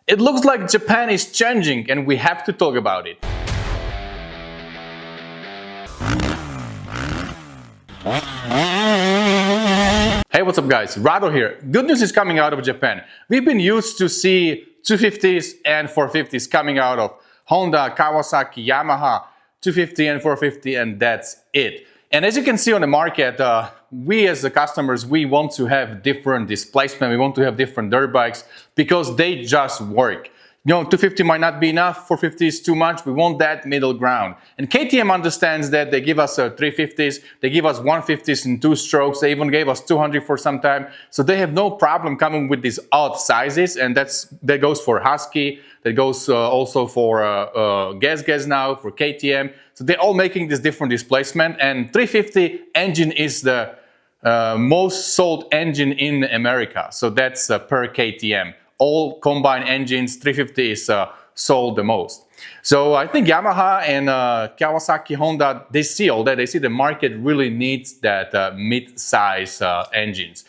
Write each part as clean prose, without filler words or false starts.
It looks like Japan is changing and we have to talk about it. Hey, what's up guys? Rado here. Good news is coming out of Japan. We've been used to see 250s and 450s coming out of Honda, Kawasaki, Yamaha, 250 and 450, and that's it. And as you can see on the market, we as the customers, we want to have different displacement, we want to have different dirt bikes because they just work. You know, 250 might not be enough, 450 is too much, we want that middle ground. And KTM understands that. They give us 350s, they give us 150s in 2 strokes, they even gave us 200 for some time. So they have no problem coming with these odd sizes, and that goes for Husky, that goes also for Gas now, for KTM. So they're all making this different displacement, and 350 engine is the most sold engine in America. So that's per KTM. All combined engines, 350 is sold the most. So I think Yamaha and Kawasaki, Honda, they see all that. They see the market really needs that mid-size engines.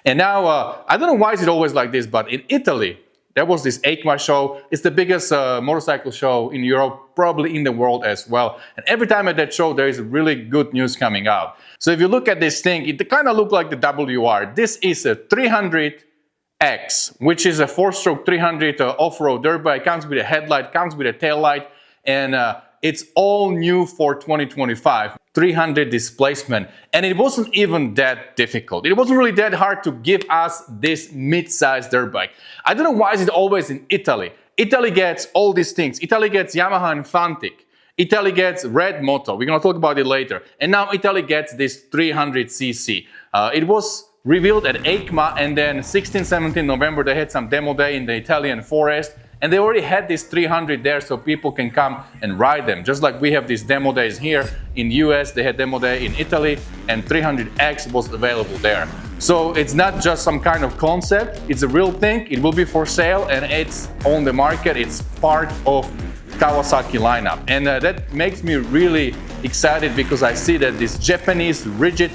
And now, I don't know why is it always like this, but in Italy, there was this EICMA show. It's the biggest motorcycle show in Europe, probably in the world as well. And every time at that show, there is really good news coming out. So if you look at this thing, it kind of looks like the WR. This is a 300X, which is a 4-stroke 300 off-road dirt bike. Comes with a headlight, comes with a tail light, and it's all new for 2025. 300 displacement, and it wasn't even that difficult. It wasn't really that hard to give us this mid-sized dirt bike. I don't know why is it always in Italy. Italy gets all these things. Italy gets Yamaha and Fantic. Italy gets Red Moto. We're gonna talk about it later. And now Italy gets this 300cc. It was revealed at EICMA, and then 16-17 November they had some demo day in the Italian forest. And they already had this 300 there so people can come and ride them. Just like we have these demo days here in the US, they had demo day in Italy, and 300X was available there. So it's not just some kind of concept, it's a real thing. It will be for sale and it's on the market. It's part of Kawasaki lineup. And that makes me really excited because I see that this Japanese rigid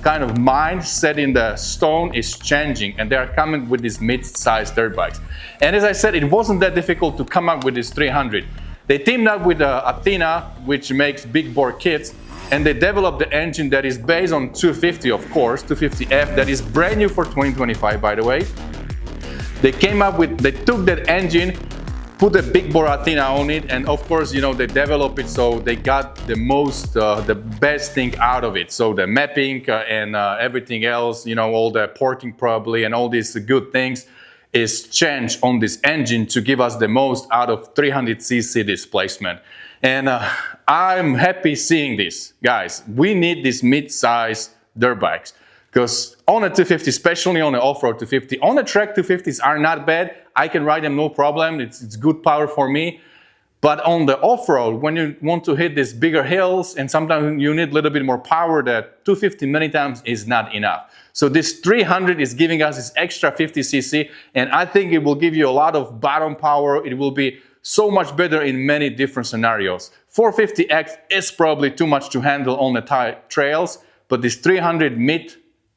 kind of mind set in the stone is changing, and they are coming with these mid-sized dirt bikes. And as I said, it wasn't that difficult to come up with this 300. They teamed up with Athena, which makes big bore kits, and they developed the engine that is based on 250, of course, 250F, that is brand new for 2025, by the way. They took that engine, put a big bore Athena on it, and of course, you know, they develop it so they got the most, the best thing out of it. So the mapping and everything else, you know, all the porting probably and all these good things is changed on this engine to give us the most out of 300cc displacement. And I'm happy seeing this, guys. We need these mid-size dirt bikes because on a 250, especially on an off-road 250, on a track 250s are not bad. I can ride them no problem. It's good power for me. But on the off-road, when you want to hit these bigger hills and sometimes you need a little bit more power, that 250 many times is not enough. So this 300 is giving us this extra 50cc, and I think it will give you a lot of bottom power. It will be so much better in many different scenarios. 450X is probably too much to handle on the tight trails, but this 300 mid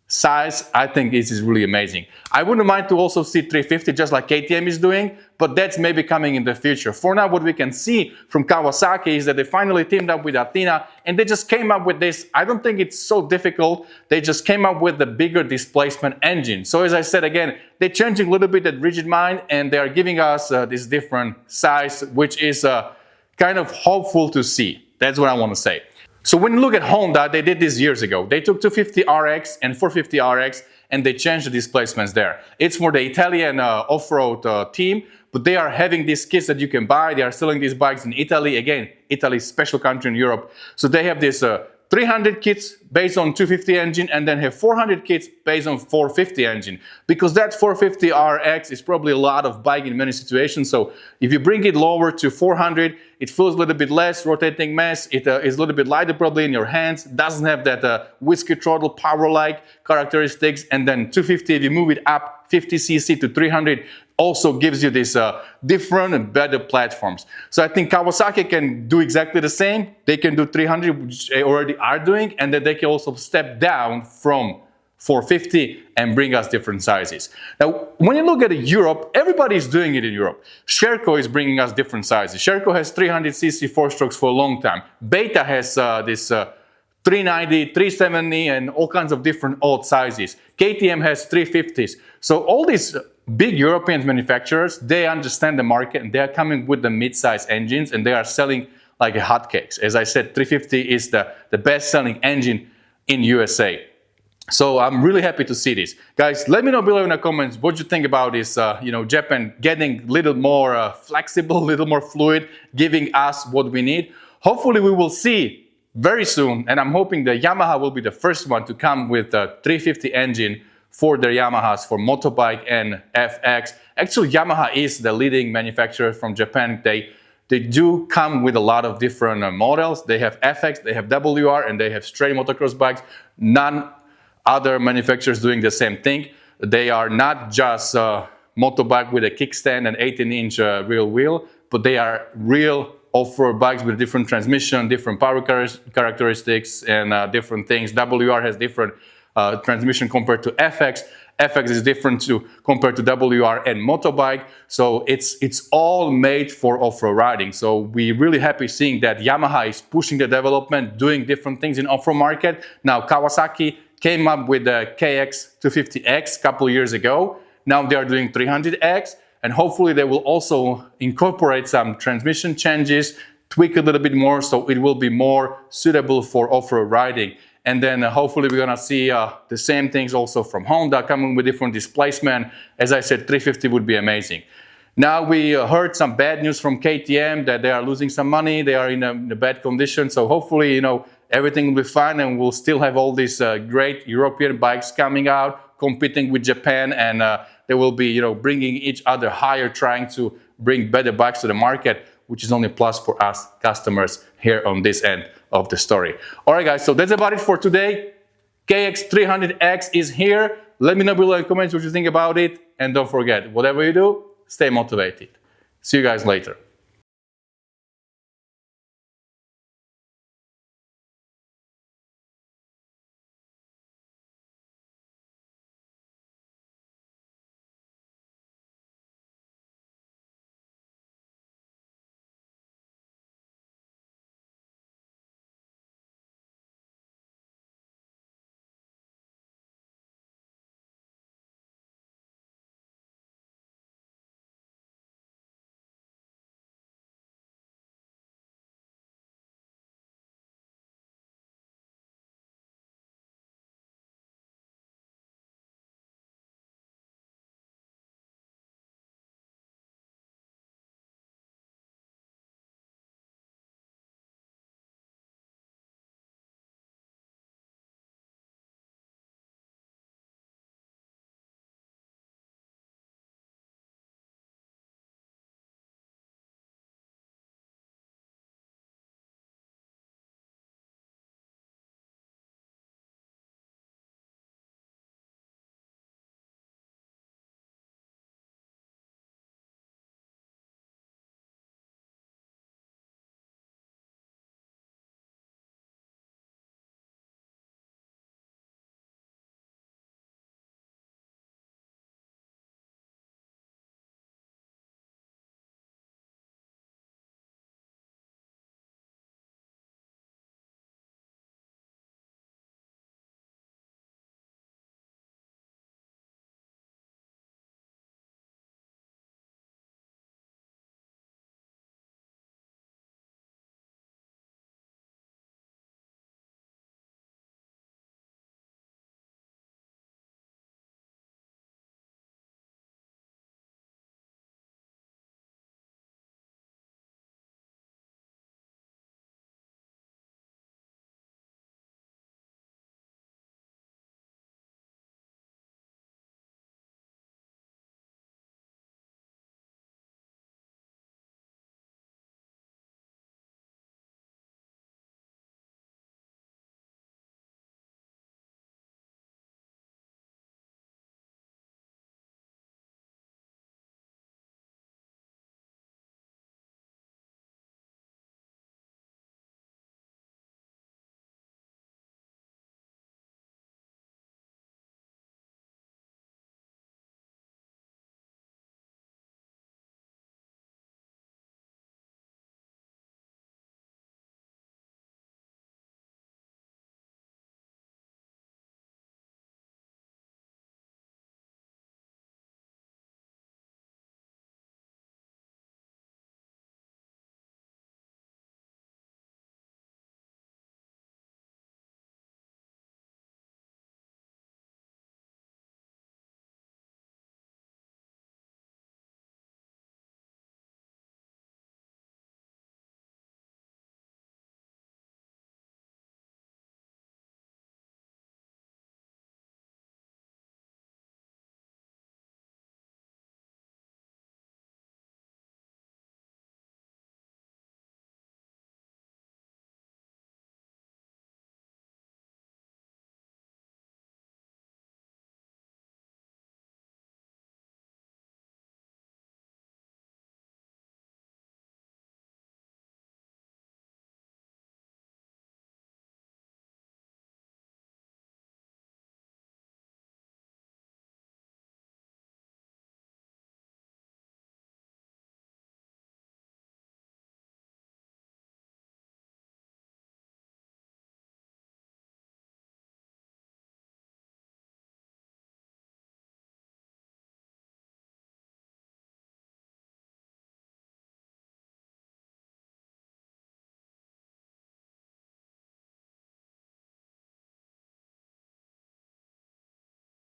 size, I think this is really amazing. I wouldn't mind to also see 350 just like KTM is doing, but that's maybe coming in the future. For now, what we can see from Kawasaki is that they finally teamed up with Athena and they just came up with this. I don't think it's so difficult. They just came up with the bigger displacement engine. So as I said again, they're changing a little bit that rigid mind and they are giving us this different size, which is kind of hopeful to see. That's what I want to say. So when you look at Honda, they did this years ago. They took 250RX and 450RX and they changed the displacements there. It's for the Italian off-road team, but they are having these kits that you can buy. They are selling these bikes in Italy. Again, Italy is a special country in Europe. So they have this 300 kits based on 250 engine and then have 400 kits based on 450 engine. Because that 450RX is probably a lot of bike in many situations. So if you bring it lower to 400, it feels a little bit less rotating mass. It is a little bit lighter probably in your hands. Doesn't have that whiskey throttle power-like characteristics. And then 250, if you move it up 50cc to 300, also gives you this different and better platforms. So I think Kawasaki can do exactly the same. They can do 300, which they already are doing, and then they can also step down from 450 and bring us different sizes. Now, when you look at Europe, everybody is doing it in Europe. Sherco is bringing us different sizes. Sherco has 300cc 4-strokes for a long time. Beta has this 390, 370, and all kinds of different old sizes. KTM has 350s. So all these big European manufacturers, they understand the market and they are coming with the mid-size engines and they are selling like hotcakes. As I said, 350 is the best-selling engine in USA. So I'm really happy to see this. Guys, let me know below in the comments what you think about this, Japan getting a little more flexible, a little more fluid, giving us what we need. Hopefully we will see very soon, and I'm hoping that Yamaha will be the first one to come with a 350 engine for their Yamahas for motorbike and FX. Actually, Yamaha is the leading manufacturer from Japan. They do come with a lot of different models. They have FX, they have WR, and they have straight motocross bikes. None other manufacturers doing the same thing. They are not just motorbike with a kickstand and 18-inch rear wheel, but they are real off-road bikes with different transmission, different power characteristics, and different things. WR has different transmission compared to FX. FX is different compared to WR and motorbike. So it's all made for off-road riding. So we're really happy seeing that Yamaha is pushing the development, doing different things in off-road market. Now Kawasaki came up with the KX250X a couple of years ago. Now they are doing 300X, and hopefully they will also incorporate some transmission changes, tweak a little bit more so it will be more suitable for off-road riding. And then hopefully we're gonna see the same things also from Honda, coming with different displacement. As I said, 350 would be amazing. Now we heard some bad news from KTM that they are losing some money, they are in a bad condition. So hopefully, everything will be fine and we'll still have all these great European bikes coming out, competing with Japan, and they will be, bringing each other higher, trying to bring better bikes to the market, which is only a plus for us customers here on this end of the story. All right, guys, so that's about it for today. KX300X is here. Let me know below in the comments what you think about it. And don't forget, whatever you do, stay motivated. See you guys later.